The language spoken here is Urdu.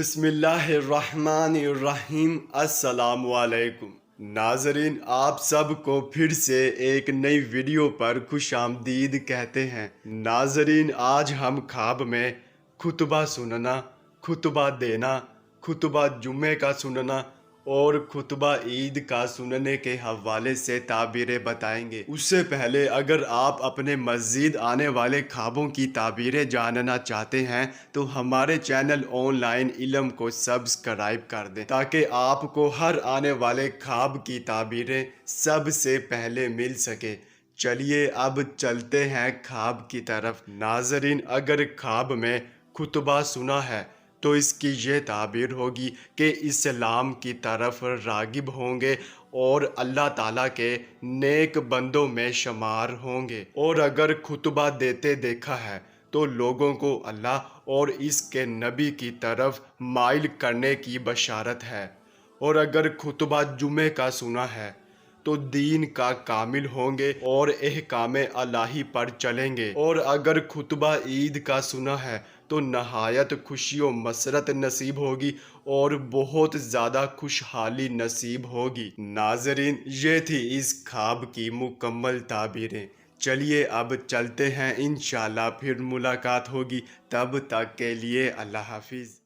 بسم اللہ الرحمن الرحیم۔ السلام علیکم ناظرین، آپ سب کو پھر سے ایک نئی ویڈیو پر خوش آمدید کہتے ہیں۔ ناظرین، آج ہم خواب میں خطبہ سننا، خطبہ دینا، خطبہ جمعے کا سننا اور خطبہ عید کا سننے کے حوالے سے تعبیریں بتائیں گے۔ اس سے پہلے اگر آپ اپنے مزید آنے والے خوابوں کی تعبیریں جاننا چاہتے ہیں تو ہمارے چینل آن لائن علم کو سبسکرائب کر دیں تاکہ آپ کو ہر آنے والے خواب کی تعبیریں سب سے پہلے مل سکے۔ چلیے اب چلتے ہیں خواب کی طرف۔ ناظرین، اگر خواب میں خطبہ سنا ہے تو اس کی یہ تعبیر ہوگی کہ اسلام کی طرف راغب ہوں گے اور اللہ تعالیٰ کے نیک بندوں میں شمار ہوں گے۔ اور اگر خطبہ دیتے دیکھا ہے تو لوگوں کو اللہ اور اس کے نبی کی طرف مائل کرنے کی بشارت ہے۔ اور اگر خطبہ جمعے کا سنا ہے تو دین کا کامل ہوں گے اور احکام الہی پر چلیں گے۔ اور اگر خطبہ عید کا سنا ہے تو نہایت خوشی و مسرت نصیب ہوگی اور بہت زیادہ خوشحالی نصیب ہوگی۔ ناظرین، یہ تھی اس خواب کی مکمل تعبیریں۔ چلیے اب چلتے ہیں، انشاءاللہ پھر ملاقات ہوگی، تب تک کے لیے اللہ حافظ۔